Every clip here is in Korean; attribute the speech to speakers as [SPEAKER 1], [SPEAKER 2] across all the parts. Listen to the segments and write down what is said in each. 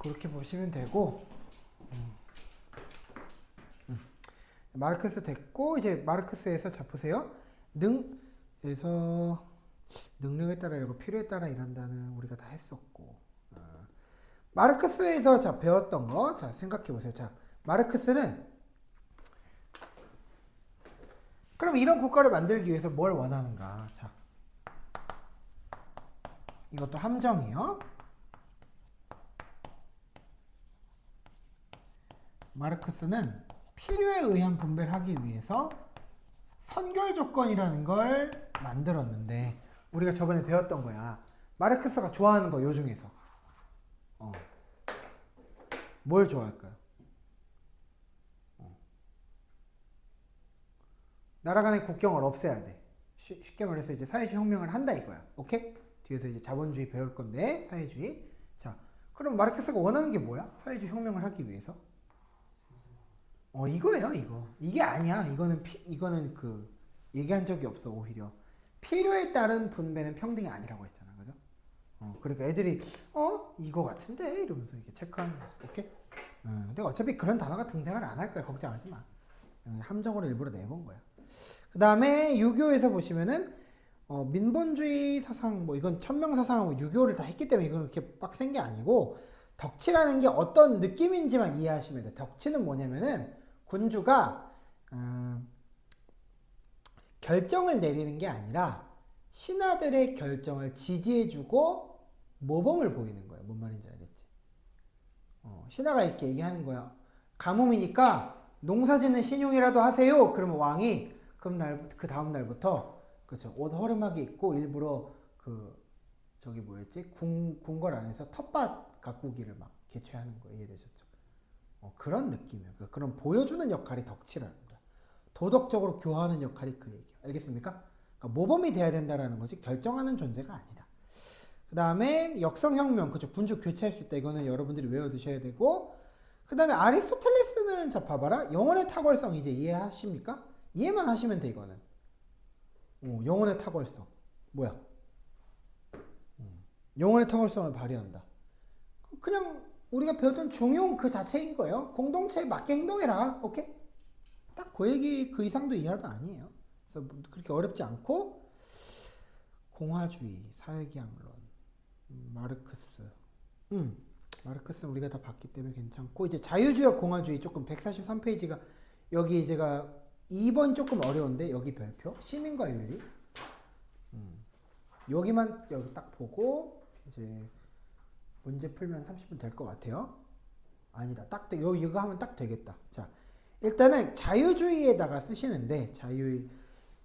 [SPEAKER 1] 그렇게 보시면 되고, 마르크스 됐고, 이제 마르크스에서 자 보세요. 에서 능력에 따라 이러고 필요에 따라 일한다는 우리가 다 했었고, 마르크스에서 자 배웠던 거, 자 생각해 보세요. 자 마르크스는 그럼 이런 국가를 만들기 위해서 뭘 원하는가? 자 이것도 함정이요. 마르크스는 필요에 의한 분배를 하기 위해서 선결 조건이라는 걸 만들었는데 우리가 저번에 배웠던 거야. 마르크스가 좋아하는 거 요 중에서 뭘 좋아할까요? 나라 간의 국경을 없애야 돼. 쉽게 말해서 이제 사회주의 혁명을 한다 이거야. 오케이? 뒤에서 이제 자본주의 배울 건데 사회주의. 자, 그럼 마르크스가 원하는 게 뭐야? 사회주의 혁명을 하기 위해서? 이거예요, 이거. 이게 아니야. 이거는 그 얘기한 적이 없어. 오히려 필요에 따른 분배는 평등이 아니라고 했잖아, 그죠? 그러니까 애들이 이거 같은데 이러면서 이렇게 체크하는 거죠. 오케이? 근데 어차피 그런 단어가 등장을 안 할 거야. 걱정하지 마. 함정으로 일부러 내본 거야. 그 다음에 유교에서 보시면은 민본주의 사상 뭐 이건 천명사상하고 유교를 다 했기 때문에 이건 그렇게 빡센 게 아니고 덕치라는 게 어떤 느낌인지만 이해하시면 돼. 덕치는 뭐냐면은 군주가 결정을 내리는 게 아니라 신하들의 결정을 지지해주고 모범을 보이는 거예요. 뭔 말인지 알겠지? 신하가 이렇게 얘기하는 거야. 가뭄이니까 농사짓는 신용이라도 하세요. 그러면 왕이 그 다음 날부터 그렇죠. 옷 허름하게 입고 일부러 저기 뭐였지? 궁궐 안에서 텃밭 가꾸기를 막 개최하는 거 이해되셨죠? 그런 느낌이에요. 그런 보여주는 역할이 덕치라는 거야. 도덕적으로 교화하는 역할이 그 얘기예요. 알겠습니까? 그러니까 모범이 돼야 된다라는 거지 결정하는 존재가 아니다. 그 다음에 역성혁명, 그죠? 군주 교체할 수 있다. 이거는 여러분들이 외워두셔야 되고, 그 다음에 아리스토텔레스는 자 봐봐라. 영혼의 탁월성 이제 이해하십니까? 이해만 하시면 돼 이거는. 영혼의 탁월성 뭐야? 영혼의 탁월성을 발휘한다. 그냥 우리가 배웠던 중용 그 자체인 거예요. 공동체에 맞게 행동해라. 오케이? 딱 그 얘기 그 이상도 이하도 아니에요. 그래서 그렇게 어렵지 않고 공화주의, 사회계약론, 마르크스. 마르크스는 우리가 다 봤기 때문에 괜찮고 이제 자유주의와 공화주의 조금 143페이지가 여기 제가 2번 조금 어려운데 여기 별표 시민과 윤리 여기만 여기 딱 보고 이제 문제 풀면 30분 될 것 같아요. 아니다. 딱 이거 하면 딱 되겠다. 자, 일단은 자유주의에다가 쓰시는데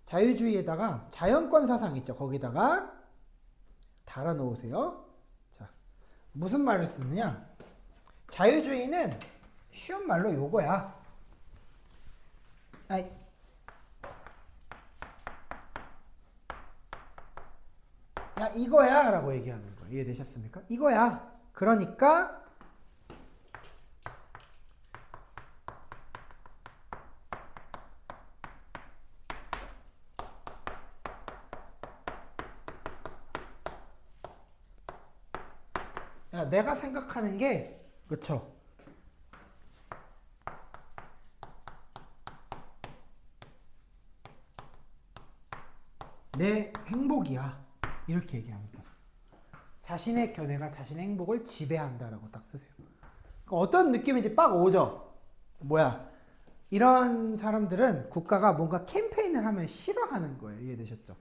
[SPEAKER 1] 자유주의에다가 자연권 사상 있죠. 거기다가 달아 놓으세요. 자, 무슨 말을 쓰느냐? 자유주의는 쉬운 말로 요거야. 야 이거야 라고 얘기하는 거예요. 이해되셨습니까? 이거야. 그러니까 야 내가 생각하는 게 그쵸? 내 행복이야. 이렇게 얘기하는 거야. 자신의 견해가 자신의 행복을 지배한다라고 딱 쓰세요. 그러니까 어떤 느낌인지 빡 오죠? 뭐야? 이런 사람들은 국가가 뭔가 캠페인을 하면 싫어하는 거예요. 이해되셨죠?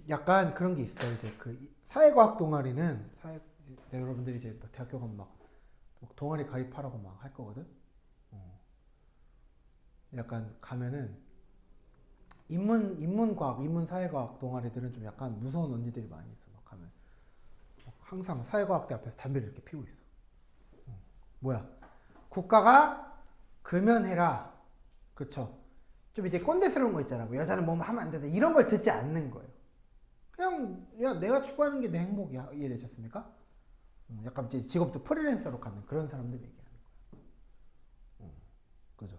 [SPEAKER 1] 약간 그런 게 있어요. 이제 그 사회과학 동아리는 여러분들이 이제 대학교 가면 막 동아리 가입하라고 막 할 거거든. 약간 가면은 인문과학, 인문사회과학 동아리들은 좀 약간 무서운 언니들이 많이 있어. 막 가면 항상 사회과학대 앞에서 담배를 이렇게 피고 있어. 뭐야? 국가가 금연해라. 그쵸? 좀 이제 꼰대스러운 거 있잖아. 뭐 여자는 뭐 하면 안 된다. 이런 걸 듣지 않는 거예요. 그냥 야 내가 추구하는 게 내 행복이야. 이해되셨습니까? 약간 이제 직업도 프리랜서로 가는 그런 사람들 얘기하는 거예요. 그죠?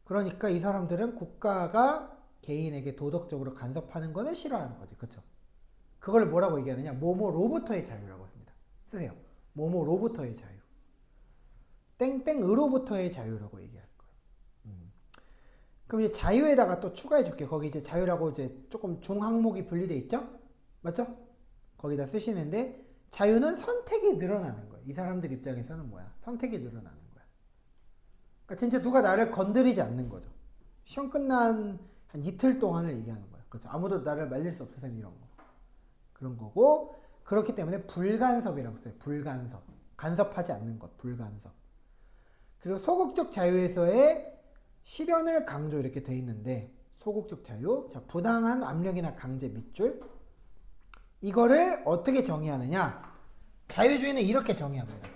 [SPEAKER 1] 그러니까 이 사람들은 국가가 개인에게 도덕적으로 간섭하는 거는 싫어하는 거지. 그쵸? 그걸 뭐라고 얘기하느냐? 뭐뭐로부터의 자유라고 합니다. 쓰세요. 뭐뭐로부터의 자유. 땡땡으로부터의 자유라고 얘기할 거예요. 그럼 이제 자유에다가 또 추가해 줄게요. 거기 이제 자유라고 이제 조금 중항목이 분리돼 있죠? 맞죠? 거기다 쓰시는데 자유는 선택이 늘어나는 거예요. 이 사람들 입장에서는 뭐야? 선택이 늘어나는 거야. 그러니까 진짜 누가 나를 건드리지 않는 거죠. 시험 끝난 한 이틀 동안을 얘기하는 거예요. 그렇죠? 아무도 나를 말릴 수 없으셈 이런 거. 그런 거고 그렇기 때문에 불간섭이라고 써요. 불간섭. 간섭하지 않는 것. 불간섭. 그리고 소극적 자유에서의 실현을 강조 이렇게 돼 있는데 소극적 자유. 자, 부당한 압력이나 강제 밑줄. 이거를 어떻게 정의하느냐? 자유주의는 이렇게 정의합니다.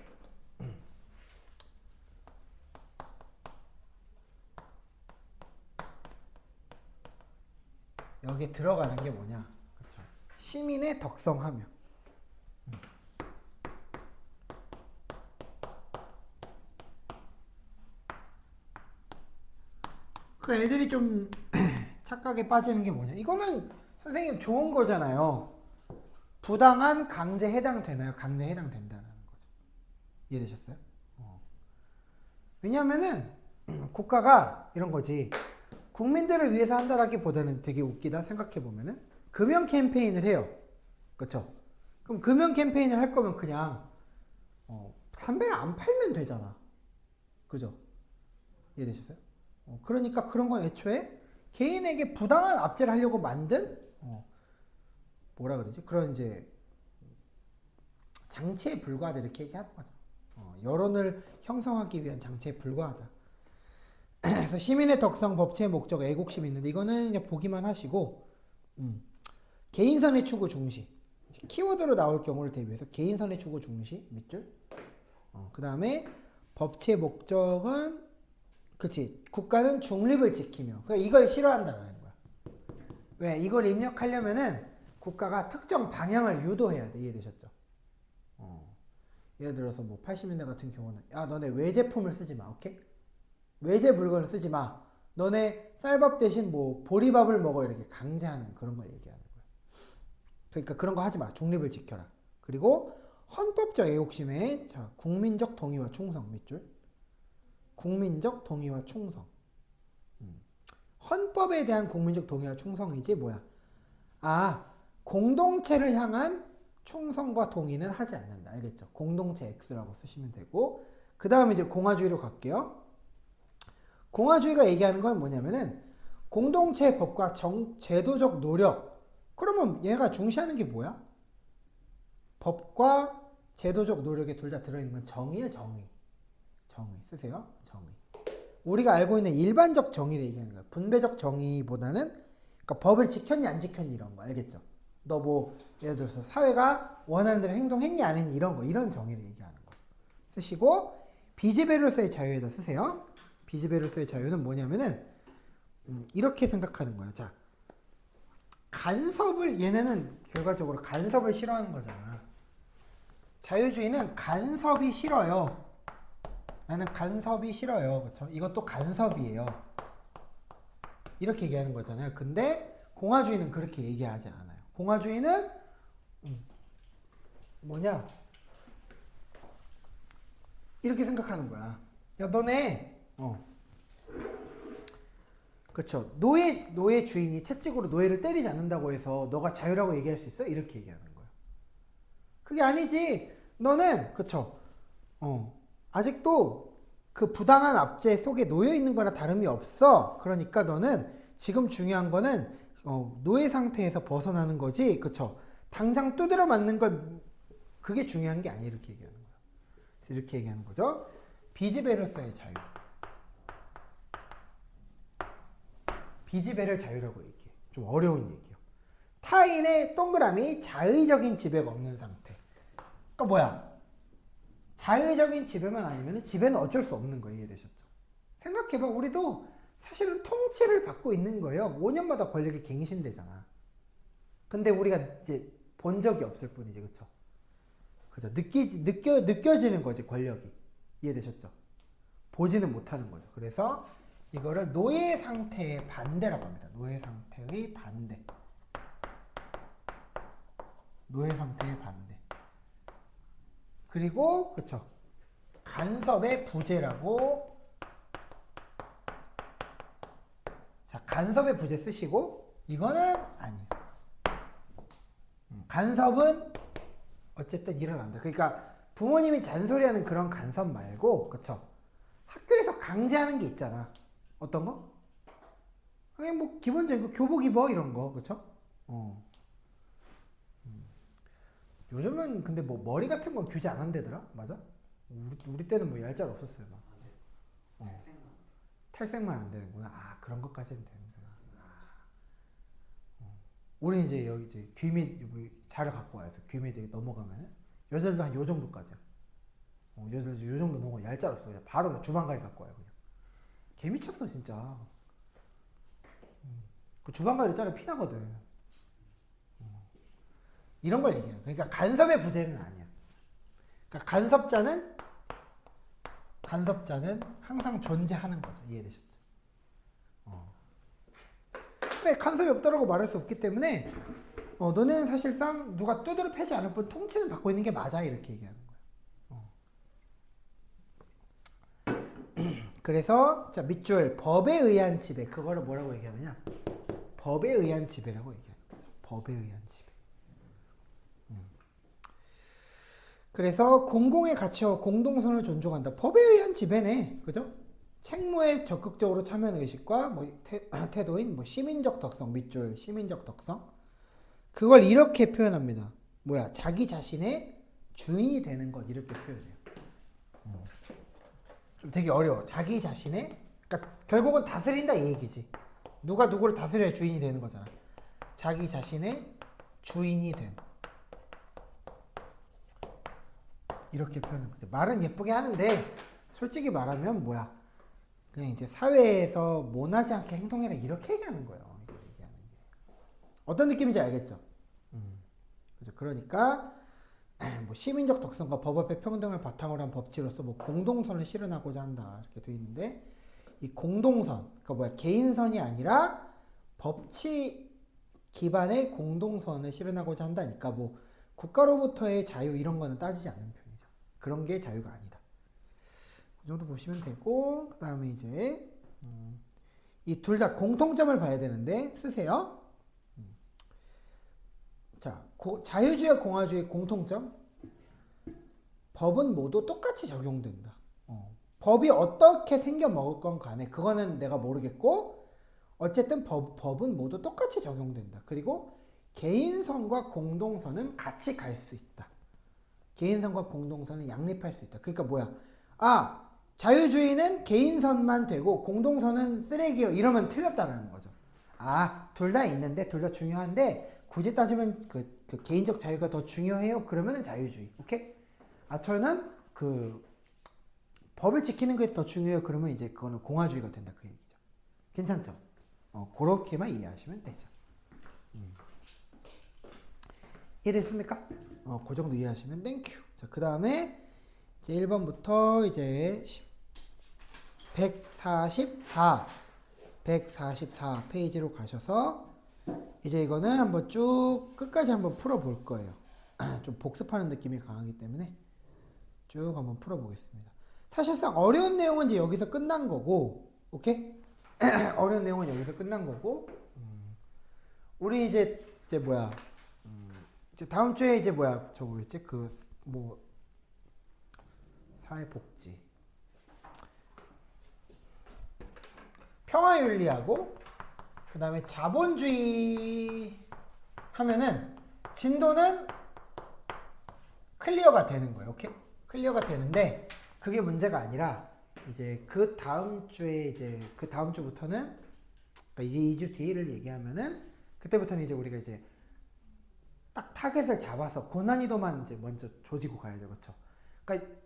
[SPEAKER 1] 여기 들어가는 게 뭐냐? 그렇죠. 시민의 덕성하며. 그 애들이 좀 착각에 빠지는 게 뭐냐? 이거는 선생님 좋은 거잖아요. 부당한 강제 해당되나요? 강제 해당된다는 거죠. 이해되셨어요? 왜냐하면은 국가가 이런 거지. 국민들을 위해서 한다라기보다는 되게 웃기다 생각해 보면은 금연 캠페인을 해요. 그렇죠? 그럼 금연 캠페인을 할 거면 그냥 담배를 안 팔면 되잖아. 그죠? 이해되셨어요? 그러니까 그런 건 애초에 개인에게 부당한 압제를 하려고 만든 뭐라 그러지? 그런 이제 장치에 불과하다 이렇게 얘기하는 거죠. 여론을 형성하기 위한 장치에 불과하다. 그래서 시민의 덕성, 법치의 목적, 애국심이 있는데 이거는 이제 보기만 하시고 개인선의 추구 중시 키워드로 나올 경우를 대비해서 개인선의 추구 중시 밑줄. 그 다음에 법치의 목적은 그치 국가는 중립을 지키며 그러니까 이걸 싫어한다는 거야. 왜? 이걸 입력하려면은 국가가 특정 방향을 유도해야 돼. 이해되셨죠? 예를 들어서 뭐 80년대 같은 경우는 야 너네 외제품을 쓰지 마. 오케이? 외제 물건을 쓰지 마. 너네 쌀밥 대신 뭐 보리밥을 먹어. 이렇게 강제하는 그런 걸 얘기하는 거야. 그러니까 그런 거 하지 마. 중립을 지켜라. 그리고 헌법적 애국심에 자 국민적 동의와 충성 밑줄. 국민적 동의와 충성. 헌법에 대한 국민적 동의와 충성이지 뭐야? 아 공동체를 향한 충성과 동의는 하지 않는다. 알겠죠? 공동체 X라고 쓰시면 되고 그 다음에 이제 공화주의로 갈게요. 공화주의가 얘기하는 건 뭐냐면은 공동체 법과 제도적 노력. 그러면 얘가 중시하는 게 뭐야? 법과 제도적 노력에 둘 다 들어있는 건 정의예요. 정의. 정의 쓰세요. 정의. 우리가 알고 있는 일반적 정의를 얘기하는 거야. 분배적 정의보다는 그러니까 법을 지켰니 안 지켰니 이런 거. 알겠죠? 너 뭐 예를 들어서 사회가 원하는 대로 행동했니 안 했니 이런 거. 이런 정의를 얘기하는 거죠. 쓰시고 비즈베르로서의 자유에다 쓰세요. 비즈베르로서의 자유는 뭐냐면은 이렇게 생각하는 거야. 자, 간섭을 얘네는 결과적으로 간섭을 싫어하는 거잖아. 자유주의는 간섭이 싫어요. 나는 간섭이 싫어요. 그렇죠? 이것도 간섭이에요. 이렇게 얘기하는 거잖아요. 근데 공화주의는 그렇게 얘기하지 않아요. 공화주의는 뭐냐? 이렇게 생각하는 거야. 야, 너네 그쵸. 노예 주인이 채찍으로 노예를 때리지 않는다고 해서 너가 자유라고 얘기할 수 있어? 이렇게 얘기하는 거야. 그게 아니지. 너는 그쵸. 아직도 그 부당한 압제 속에 놓여 있는 거나 다름이 없어. 그러니까 너는 지금 중요한 거는 노예 상태에서 벗어나는 거지. 그쵸. 당장 두드려 맞는 걸 그게 중요한 게 아니야. 이렇게 얘기하는 거야. 그래서 이렇게 얘기하는 거죠. 비즈베르로서의 자유. 비지배를 자유라고 얘기해. 좀 어려운 얘기예요. 타인의 동그라미 자의적인 지배가 없는 상태. 그러니까 뭐야? 자의적인 지배만 아니면 지배는 어쩔 수 없는 거예요. 이해되셨죠? 생각해봐. 우리도 사실은 통치를 받고 있는 거예요. 5년마다 권력이 갱신되잖아. 근데 우리가 이제 본 적이 없을 뿐이지. 그쵸? 그죠? 느껴지는 거지. 권력이. 이해되셨죠? 보지는 못하는 거죠. 그래서 이거를 노예 상태의 반대라고 합니다. 노예 상태의 반대. 노예 상태의 반대. 그리고 그쵸. 간섭의 부재라고. 자, 간섭의 부재 쓰시고 이거는 아니에요. 간섭은 어쨌든 일어난다. 그러니까 부모님이 잔소리하는 그런 간섭 말고, 그쵸? 학교에서 강제하는 게 있잖아. 어떤 거? 그냥 뭐 기본적인 거 교복 입어 이런 거, 그쵸? 요즘은 근데 뭐 머리 같은 건 규제 안 한대더라, 맞아? 우리 때는 뭐 얄짤 없었어요, 막. 탈색만 안 되는구나. 아, 그런 것까지는 되는구나. 우리 이제 여기 이제 귀밑 자를 갖고 와서 귀밑에 넘어가면 여자들도 한 요 정도까지야. 여자들 요 정도 넘어 얄짤 없어. 그냥 바로 그냥 주방가위 갖고 와요. 그냥 개 미쳤어 진짜. 그 주방가위 자르 피나거든. 이런 걸 얘기해요. 그러니까 간섭의 부재는 아니야. 그러니까 간섭자는 항상 존재하는 거죠. 이해되셨죠? 왜 간섭이 없다라고 말할 수 없기 때문에 너네는 사실상 누가 두드려 패지 않을 뿐 통치는 받고 있는 게 맞아 이렇게 얘기하는 거야. 그래서 자 밑줄 법에 의한 지배 그거를 뭐라고 얘기하느냐? 법에 의한 지배라고 얘기하는 거죠. 법에 의한 지배. 그래서 공공의 가치와 공동선을 존중한다. 법에 의한 지배네, 그죠? 책무에 적극적으로 참여하는 의식과 뭐 태도인 뭐 시민적 덕성 밑줄 시민적 덕성 그걸 이렇게 표현합니다. 뭐야 자기 자신의 주인이 되는 것 이렇게 표현해요. 좀 되게 어려워. 자기 자신의 그러니까 결국은 다스린다 이 얘기지. 누가 누구를 다스려야 주인이 되는 거잖아. 자기 자신의 주인이 됨. 이렇게 표현하는 거죠. 말은 예쁘게 하는데 솔직히 말하면 뭐야 그냥 이제 사회에서 모나지 않게 행동해라 이렇게 얘기하는 거예요. 얘기하는 게. 어떤 느낌인지 알겠죠? 그죠? 그러니까 뭐 시민적 덕성과 법 앞에 평등을 바탕으로 한 법치로서 뭐 공동선을 실현하고자 한다 이렇게 되어 있는데 이 공동선 그러니까 뭐야 개인선이 아니라 법치 기반의 공동선을 실현하고자 한다니까 뭐 국가로부터의 자유 이런 거는 따지지 않는 편이죠. 그런 게 자유가 아니다. 그 정도 보시면 되고 그 다음에 이제 이 둘 다 공통점을 봐야 되는데 쓰세요. 자, 자유주의와 공화주의 공통점 법은 모두 똑같이 적용된다. 법이 어떻게 생겨 먹을 건 간에 그거는 내가 모르겠고 어쨌든 법은 모두 똑같이 적용된다. 그리고 개인선과 공동선은 같이 갈 수 있다. 개인선과 공동선은 양립할 수 있다. 그러니까 뭐야? 아, 자유주의는 개인선만 되고 공동선은 쓰레기요. 이러면 틀렸다는 거죠. 아, 둘 다 있는데 둘 다 중요한데 굳이 따지면 그 개인적 자유가 더 중요해요. 그러면은 자유주의. 오케이? 아, 저는 그 법을 지키는 게 더 중요해요. 그러면 이제 그거는 공화주의가 된다. 그 얘기죠. 괜찮죠? 그렇게만 이해하시면 되죠. 이해됐습니까? 그 정도 이해하시면 땡큐. 자, 그 다음에 이제 1번부터 이제 144 페이지로 가셔서 이제 이거는 한번 쭉 끝까지 한번 풀어볼 거예요. 좀 복습하는 느낌이 강하기 때문에 쭉 한번 풀어보겠습니다. 사실상 어려운 내용은 이제 여기서 끝난 거고, 오케이? 어려운 내용은 여기서 끝난 거고, 우리 이제 뭐야, 이제 다음 주에 이제 뭐야, 저거 뭐였지? 뭐 사회복지, 평화윤리하고 그 다음에 자본주의 하면은 진도는 클리어가 되는 거예요. 오케이? 클리어가 되는데 그게 문제가 아니라 이제 그 다음 주에 이제 그 다음 주부터는 그러니까 이제 2주 뒤를 얘기하면은 그때부터는 이제 우리가 이제 딱 타겟을 잡아서 고난이도만 이제 먼저 조지고 가야죠. 그렇죠? 그러니까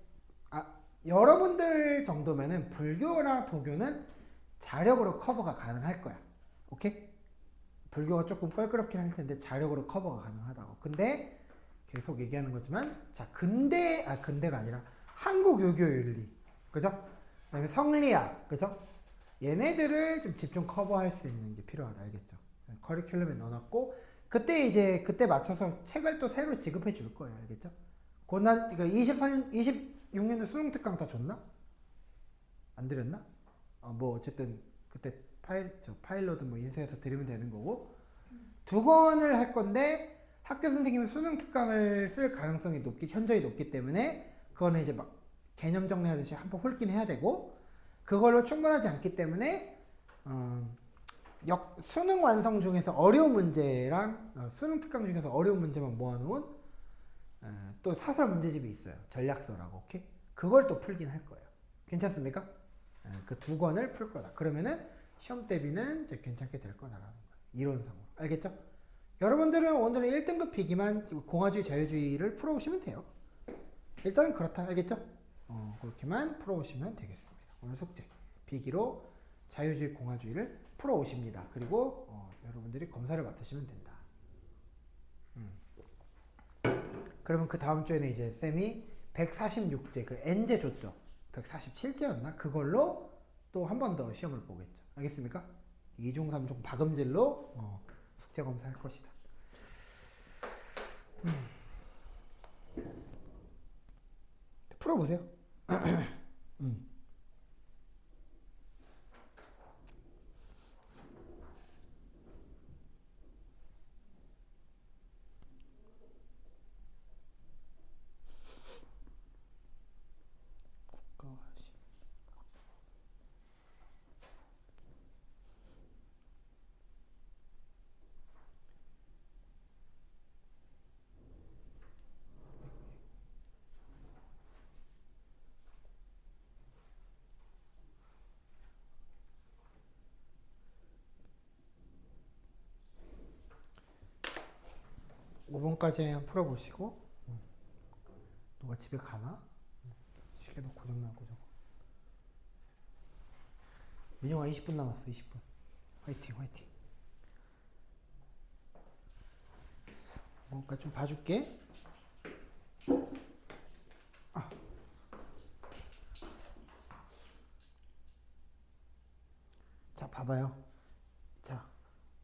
[SPEAKER 1] 여러분들 정도면은 불교나 도교는 자력으로 커버가 가능할 거야. 오케이? 불교가 조금 껄끄럽긴 할 텐데 자력으로 커버가 가능하다고. 근데 계속 얘기하는 거지만 자 근대가 아니라 한국 유교 윤리 그죠? 그다음에 성리학 그죠? 얘네들을 좀 집중 커버할 수 있는 게 필요하다. 알겠죠? 커리큘럼에 넣어놨고 그때 맞춰서 책을 또 새로 지급해 줄 거예요. 알겠죠? 그러니까 26년도 수능 특강 다 줬나? 안 드렸나? 뭐 어쨌든 그때 파일로드 뭐 인쇄해서 드리면 되는 거고, 2권을 할 건데 학교 선생님은 수능 특강을 쓸 가능성이 현저히 높기 때문에 그거는 이제 막 개념 정리하듯이 한번 훑긴 해야 되고, 그걸로 충분하지 않기 때문에 수능 완성 중에서 어려운 문제랑 수능 특강 중에서 어려운 문제만 모아놓은 또 사설 문제집이 있어요. 전략서라고. 오케이? 그걸 또 풀긴 할 거예요. 괜찮습니까? 그 2권을 풀 거다. 그러면은 시험 대비는 이제 괜찮게 될 거다라는 거예요. 이론상으로. 알겠죠? 여러분들은 오늘은 1등급 비기만 공화주의 자유주의를 풀어오시면 돼요. 일단은 그렇다. 알겠죠? 그렇게만 풀어오시면 되겠습니다. 오늘 숙제. 비기로 자유주의 공화주의를 풀어오십니다. 그리고 여러분들이 검사를 맡으시면 된다. 그러면 그 다음 주에는 이제 쌤이 146제 그 N제 줬죠. 147제였나? 그걸로 또 한 번 더 시험을 보겠죠. 알겠습니까? 2중 3중 박음질로 숙제 검사할 것이다. 풀어보세요. 5번까지 한번 풀어보시고, 누가 집에 가나? 시계도 고장나고 저거. 민영아 20분 남았어. 20분. 화이팅 화이팅. 5번까지 좀 봐줄게. 자 봐봐요. 자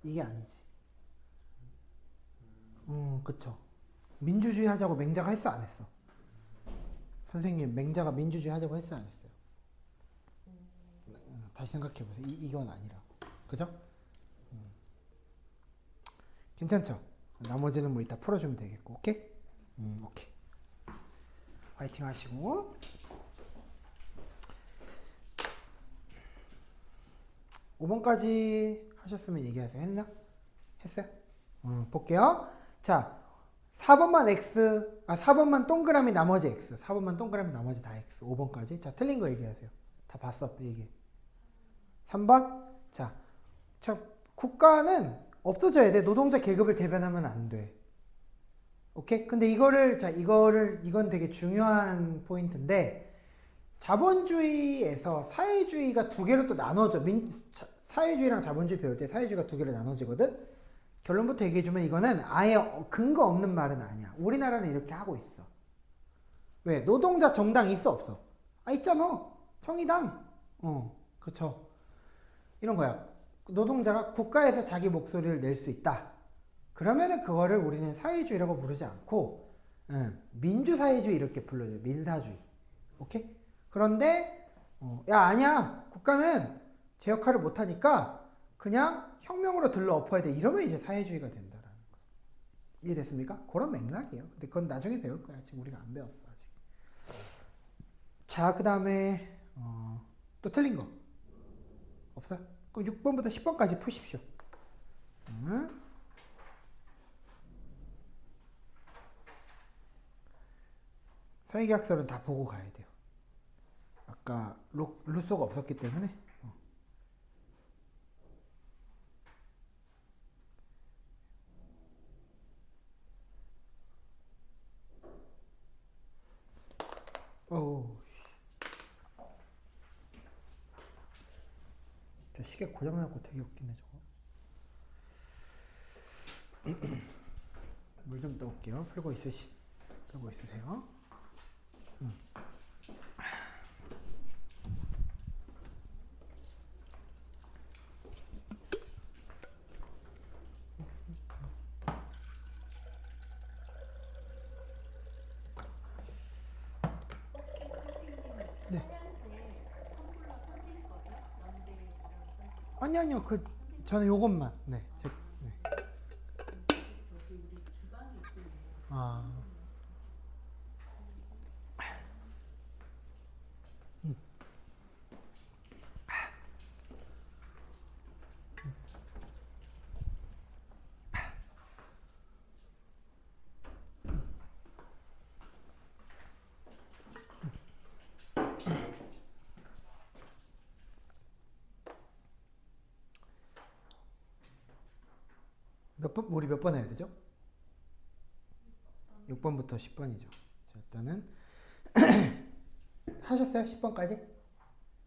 [SPEAKER 1] 이게 아니지. 그쵸. 민주주의 하자고 맹자가 했어 안 했어? 선생님 맹자가 민주주의 하자고 했어 안 했어요? 다시 생각해보세요. 이건 아니라고. 그죠? 괜찮죠? 나머지는 뭐 이따 풀어주면 되겠고. 오케이? 오케이. 화이팅 하시고. 5번까지 하셨으면 얘기하세요. 했나? 했어요? 볼게요. 자, 4번만 X, 4번만 동그라미 나머지 X. 4번만 동그라미 나머지 다 X. 5번까지. 자, 틀린 거 얘기하세요. 다 봤어. 얘기. 3번. 자, 국가는 없어져야 돼. 노동자 계급을 대변하면 안 돼. 오케이? 근데 이건 되게 중요한 포인트인데, 자본주의에서 사회주의가 두 개로 또 나눠져. 사회주의랑 자본주의 배울 때 사회주의가 두 개로 나눠지거든? 결론부터 얘기해주면 이거는 아예 근거 없는 말은 아니야. 우리나라는 이렇게 하고 있어. 왜? 노동자 정당 있어 없어? 있잖아. 정의당. 그쵸. 이런 거야. 노동자가 국가에서 자기 목소리를 낼 수 있다. 그러면은 그거를 우리는 사회주의라고 부르지 않고 민주사회주의 이렇게 불러요. 민사주의. 오케이? 그런데 야 아니야. 국가는 제 역할을 못하니까 그냥 혁명으로 들러 엎어야 돼. 이러면 이제 사회주의가 된다라는 거. 이해됐습니까? 그런 맥락이에요. 근데 그건 나중에 배울 거야. 지금 우리가 안 배웠어 아직. 자, 그 다음에 또 틀린 거 없어요? 그럼 6번부터 10번까지 푸십시오. 사회계약서는 다 보고 가야 돼요. 아까 루소가 없었기 때문에. 저 시계 고장나고 되게 웃기네 저거. 물 좀 떠올게요. 풀고 있으세요. 아니요. 저는 요것만. 네. 네. 아. 우리 몇 번 해야 되죠? 6번부터 10번이죠. 자, 일단은 하셨어요? 10번까지?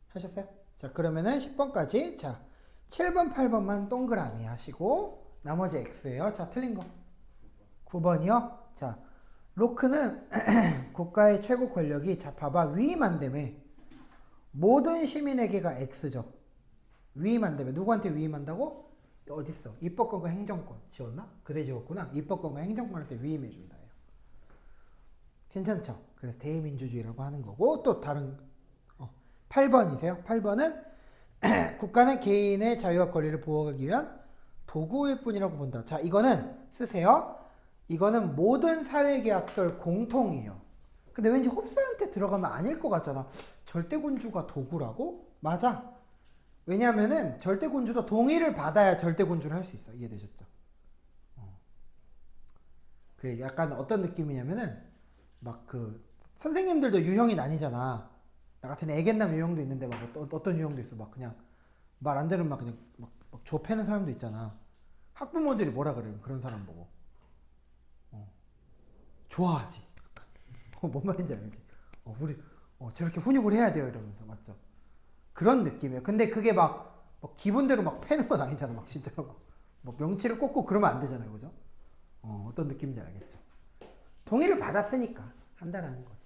[SPEAKER 1] 하셨어요? 자, 그러면은 10번까지. 자, 7번, 8번만 동그라미 하시고 나머지 X예요. 자, 틀린 거. 9번이요? 자, 로크는 국가의 최고 권력이, 자, 봐봐. 위임한다며. 모든 시민에게가 X죠. 위임한다며. 누구한테 위임한다고? 어딨어? 입법권과 행정권 지웠나? 그대 지웠구나. 입법권과 행정권한테 위임해준다. 괜찮죠? 그래서 대의민주주의라고 하는 거고, 또 다른 8번이세요. 8번은 국가는 개인의 자유와 권리를 보호하기 위한 도구일 뿐이라고 본다. 자, 이거는 쓰세요. 이거는 모든 사회계약설 공통이에요. 근데 왠지 홉스한테 들어가면 아닐 것 같잖아. 절대군주가 도구라고? 맞아. 왜냐하면은 절대군주도 동의를 받아야 절대군주를 할 수 있어. 이해되셨죠? 그 약간 어떤 느낌이냐면은 막 선생님들도 유형이 나뉘잖아. 나 같은 애견남 유형도 있는데 막 어떤 유형도 있어. 막 그냥 말 안 되는 막 그냥 막 좁혀는 사람도 있잖아. 학부모들이 뭐라 그래요? 그런 사람 보고. 좋아하지. 뭔 말인지 알지? 우리 저렇게 훈육을 해야 돼요 이러면서. 맞죠? 그런 느낌이에요. 근데 그게 막 기본대로 막 패는 건 아니잖아. 막 진짜로 막 명치를 꽂고 그러면 안 되잖아요. 그죠? 어떤 느낌인지 알겠죠? 동의를 받았으니까 한다라는 거지.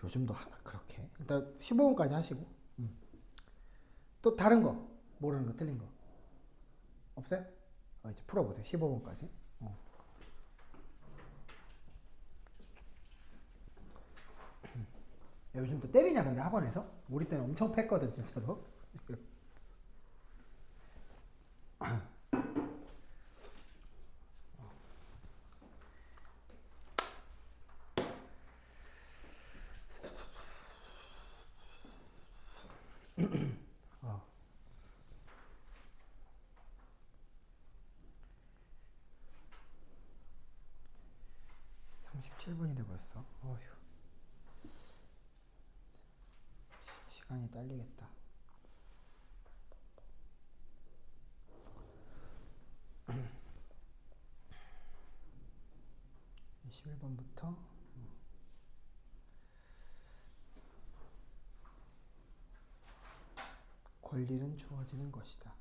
[SPEAKER 1] 요즘도 하나 그렇게. 일단 15분까지 하시고. 또 다른 거 모르는 거 틀린 거 없어요? 이제 풀어보세요. 15분까지. 요즘 또 때리냐 근데 학원에서? 우리 때는 엄청 팼거든 진짜로. 37분이 돼버렸어. 어휴. 시간이 딸리겠다. 21번부터 권리는 주어지는 것이다.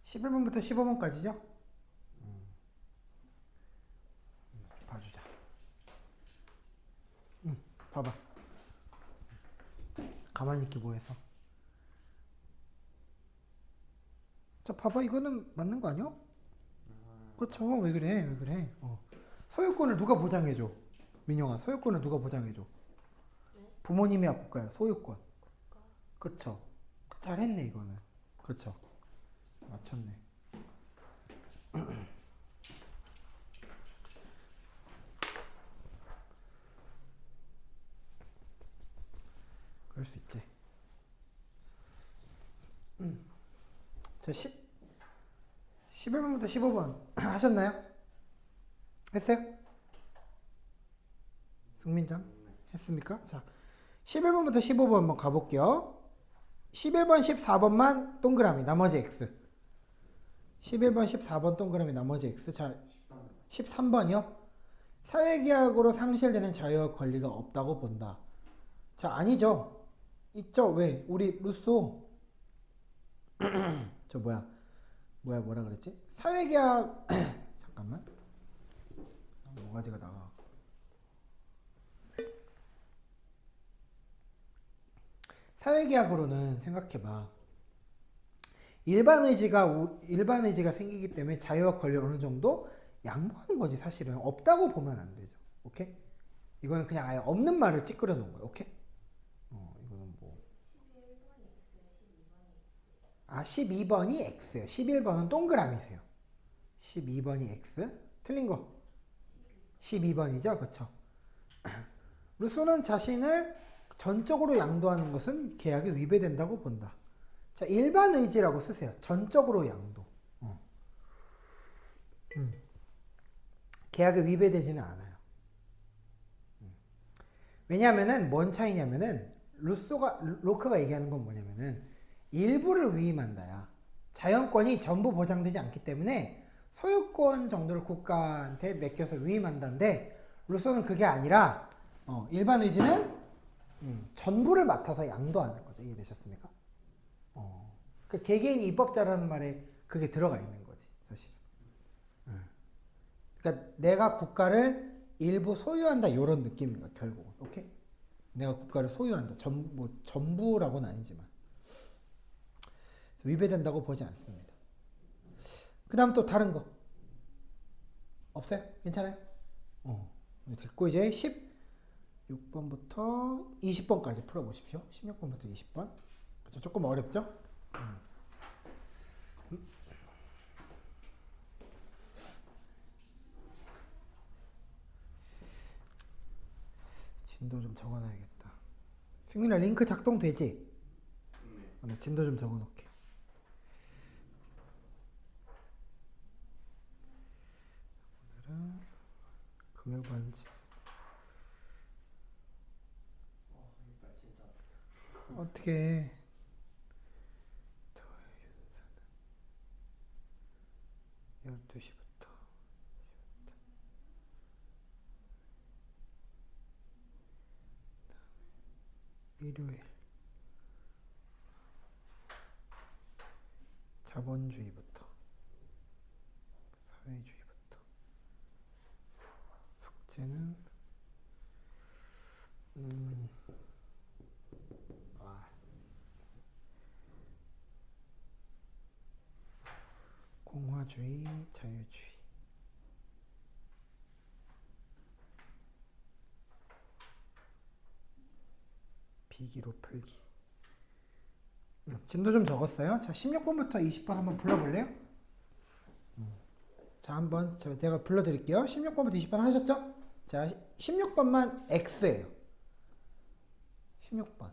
[SPEAKER 1] (11번부터) (15번까지죠) 봐주자. 봐봐. 가만히 있게 뭐해서. 자, 봐봐. 이거는 맞는 거 아니야? 그쵸? 왜 그래? 왜 그래? 소유권을 누가 보장해줘? 민영아, 소유권을 누가 보장해줘? 부모님이야, 국가야. 소유권. 그쵸? 잘했네, 이거는. 그쵸? 맞췄네. 그럴 수 있지. 자, 11번부터 15번 하셨나요? 했어요? 승민장? 했습니까? 자, 11번부터 15번 한번 가볼게요. 11번, 14번만 동그라미, 나머지 X. 11번, 14번 동그라미, 나머지 X. 자, 13번이요. 사회계약으로 상실되는 자유와 권리가 없다고 본다. 자, 아니죠. 있죠. 왜? 우리 루소 저 뭐라 그랬지? 사회계약 잠깐만. 모가지가 나가. 사회계약으로는 생각해봐. 일반 의지가 생기기 때문에 자유와 권리를 어느 정도 양보하는 거지. 사실은 없다고 보면 안 되죠. 오케이? 이거는 그냥 아예 없는 말을 찌끄려 놓은 거야. 오케이? 이거는 뭐 12번이 X예요. 11번은 동그라미세요. 12번이 X. 틀린 거 12번이죠. 그쵸? 루소는 자신을 전적으로 양도하는 것은 계약에 위배된다고 본다. 자, 일반 의지라고 쓰세요. 전적으로 양도. 계약에 위배되지는 않아요. 왜냐하면은 뭔 차이냐면은 로크가 얘기하는 건 뭐냐면은 일부를 위임한다야. 자연권이 전부 보장되지 않기 때문에 소유권 정도를 국가한테 맡겨서 위임한다는데 루소는 그게 아니라 일반 의지는 전부를 맡아서 양도하는 거죠. 이해되셨습니까? 그 개개인 입법자라는 말에 그게 들어가 있는 거지, 사실. 그러니까 내가 국가를 일부 소유한다 이런 느낌인 거야, 결국은. 오케이? 내가 국가를 소유한다. 전부라고는 아니지만. 위배된다고 보지 않습니다. 그 다음 또 다른 거. 없어요? 괜찮아요? 됐고, 이제 16번부터 20번까지 풀어보십시오. 16번부터 20번. 조금 어렵죠? 진도 좀 적어놔야겠다. 승민아, 링크 작동되지? 나 진도 좀 적어놓게. 오늘은 금요반지. 어떻게 12시부터 일요일 자본주의부터 사회주의부터 숙제는 공화주의, 자유주의. 비기로 풀기. 진도 좀 적었어요. 자, 16번부터 20번 한번 불러볼래요? 자, 한번 제가 불러드릴게요. 16번부터 20번 하셨죠? 자, 16번만 X예요. 16번.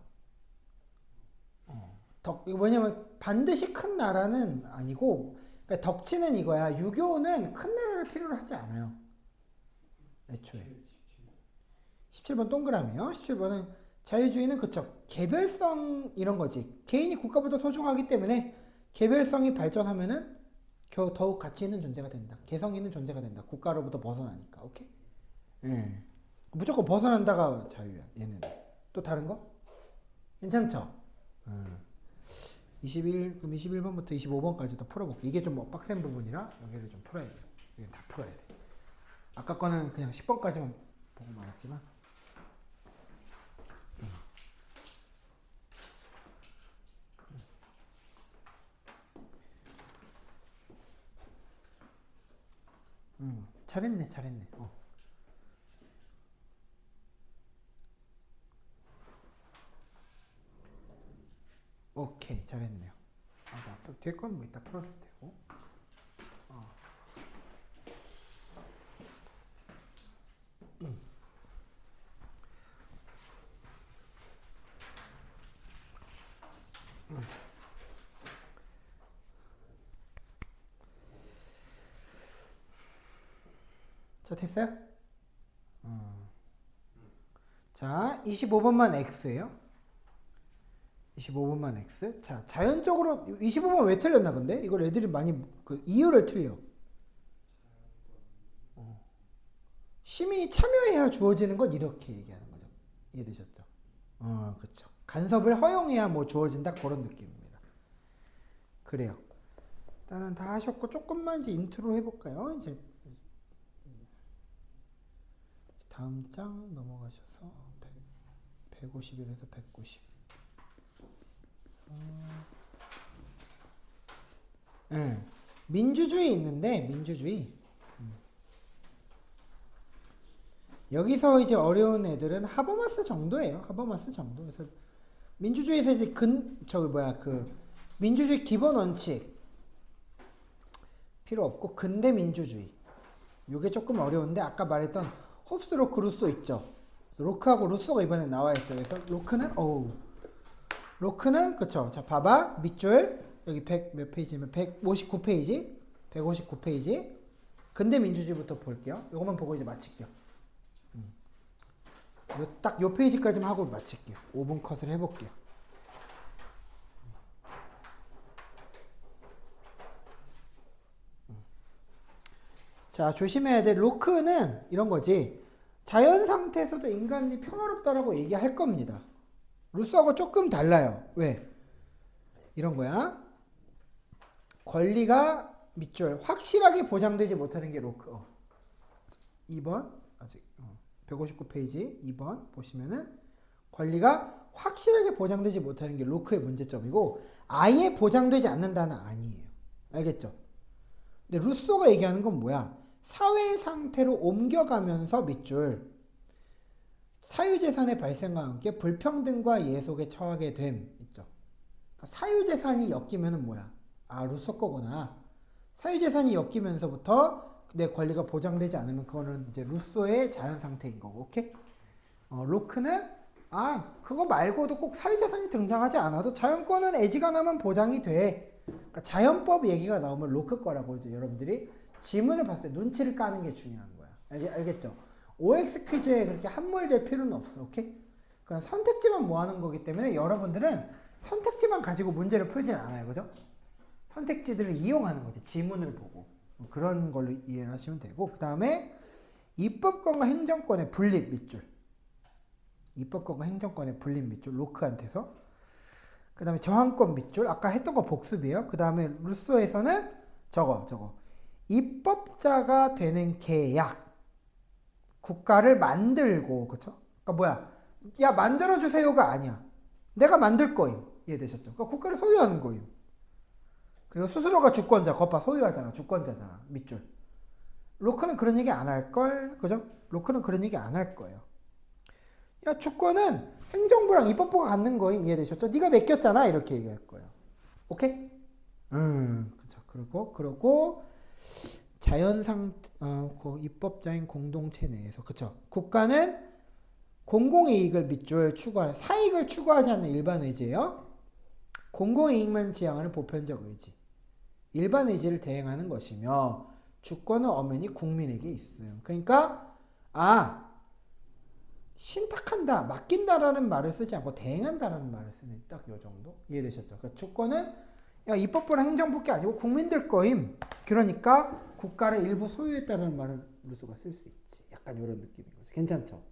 [SPEAKER 1] 왜냐면 반드시 큰 나라는 아니고, 그러니까 덕치는 이거야. 유교는 큰 나라를 필요로 하지 않아요. 애초에. 17번 동그라미요. 17번은 자유주의는 그쵸. 개별성 이런 거지. 개인이 국가보다 소중하기 때문에 개별성이 발전하면은 더욱 가치 있는 존재가 된다. 개성 있는 존재가 된다. 국가로부터 벗어나니까. 오케이? 예. 무조건 벗어난다가 자유야. 얘는. 또 다른 거? 괜찮죠? 그럼 21번부터 25번까지도 풀어볼게. 이게 좀 빡센 부분이라 여기를 좀 풀어야 돼. 이게 다 풀어야 돼. 아까 거는 그냥 10번까지만 보고 말았지만. 잘했네. 오케이, 잘했네요. 뒤에 건 뭐 이따 풀어줄 테고. 자, 됐어요? 자, 25번만 X예요. 25번만 X. 자, 자연적으로 25번 왜 틀렸나 근데? 이걸 애들이 많이 이유를 틀려. 심의 참여해야 주어지는 것 이렇게 얘기하는 거죠. 이해되셨죠? 그렇죠. 간섭을 허용해야 뭐 주어진다 그런 느낌입니다. 그래요. 일단은 다 하셨고 조금만 이제 인트로 해볼까요? 이제 다음 장 넘어가셔서 151에서 190. 예. 민주주의 있는데 민주주의 여기서 이제 어려운 애들은 하버마스 정도예요. 하버마스 정도. 그래서 민주주의에서 이제 민주주의 기본 원칙 필요 없고 근대 민주주의. 요게 조금 어려운데 아까 말했던 홉스, 로크, 루소 있죠. 그래서 로크하고 루소가 이번에 나와 있어요. 그래서 로크는 그쵸. 자, 봐봐. 밑줄 여기 100 몇 페이지면 159페이지. 159페이지. 근대 민주주의부터 볼게요. 요것만 보고 이제 마칠게요. 딱 요 페이지까지만 하고 마칠게요. 5분 컷을 해볼게요. 자, 조심해야 돼. 로크는 이런 거지. 자연 상태에서도 인간이 평화롭다라고 얘기할 겁니다. 루소하고 조금 달라요. 왜? 이런 거야. 권리가 밑줄 확실하게 보장되지 못하는 게 로크. 2번 아직 159페이지 2번 보시면은 권리가 확실하게 보장되지 못하는 게 로크의 문제점이고 아예 보장되지 않는다는 아니에요. 알겠죠? 근데 루소가 얘기하는 건 뭐야? 사회 상태로 옮겨가면서 밑줄 사유재산의 발생과 함께 불평등과 예속에 처하게 됨 있죠. 그러니까 사유재산이 엮이면은 뭐야? 아, 루소 거구나. 사유재산이 엮이면서부터 내 권리가 보장되지 않으면 그거는 이제 루소의 자연 상태인 거고, 오케이? 로크는 그거 말고도 꼭 사유재산이 등장하지 않아도 자연권은 애지간하면 보장이 돼. 그러니까 자연법 얘기가 나오면 로크 거라고 이제 여러분들이 지문을 봤을 때 눈치를 까는 게 중요한 거야. 알겠죠? OX 퀴즈에 그렇게 함몰될 필요는 없어, 오케이? 그냥 선택지만 모아놓은 거기 때문에 여러분들은 선택지만 가지고 문제를 풀진 않아요, 그죠? 선택지들을 이용하는 거지, 지문을 보고. 그런 걸로 이해를 하시면 되고, 그 다음에 입법권과 행정권의 분립 밑줄. 입법권과 행정권의 분립 밑줄, 로크한테서. 그 다음에 저항권 밑줄, 아까 했던 거 복습이에요. 그 다음에 루소에서는 저거. 입법자가 되는 계약. 국가를 만들고, 그쵸? 그러니까 뭐야? 야, 만들어주세요가 아니야. 내가 만들 거임. 이해되셨죠? 그러니까 국가를 소유하는 거임. 그리고 스스로가 주권자, 거봐 소유하잖아. 주권자잖아. 밑줄. 로크는 그런 얘기 안 할걸? 그죠? 로크는 그런 얘기 안 할 거예요. 야, 주권은 행정부랑 입법부가 갖는 거임. 이해되셨죠? 네가 맡겼잖아. 이렇게 얘기할 거예요. 오케이? 그쵸. 그러고 자연상 입법자인 공동체 내에서 그쵸? 국가는 공공이익을 밑줄 추구하는 사익을 추구하지 않는 일반 의지예요. 공공이익만 지향하는 보편적 의지. 일반 의지를 대행하는 것이며 주권은 엄연히 국민에게 있음. 그러니까 신탁한다, 맡긴다라는 말을 쓰지 않고 대행한다라는 말을 쓰는 딱 요 정도. 이해되셨죠? 그러니까 주권은 입법부랑 행정부가 아니고 국민들 거임. 그러니까 국가를 일부 소유했다는 말을 루소가 쓸 수 있지. 약간 이런 느낌인 거죠. 괜찮죠?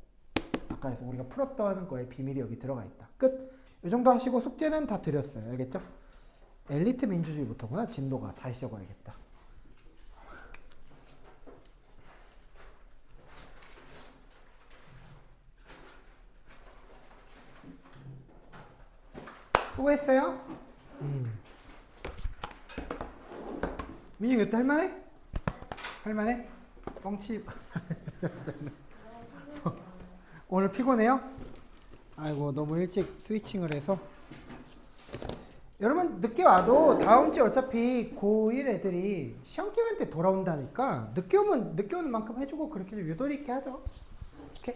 [SPEAKER 1] 아까 그래서 우리가 풀었던 거에 비밀이 여기 들어가 있다. 끝. 이 정도 하시고 숙제는 다 드렸어요. 알겠죠? 엘리트 민주주의부터구나. 진도가. 다시 적어야겠다. 수고했어요. 민영 이때 할만해? 할만해? 뻥치. 오늘 피곤해요? 아이고 너무 일찍 스위칭을 해서. 여러분 늦게 와도 다음 주에 어차피 고1 애들이 시험 기간 때 돌아온다니까 늦게 오는 만큼 해주고 그렇게 좀 유도리 있게 하죠. 오케이?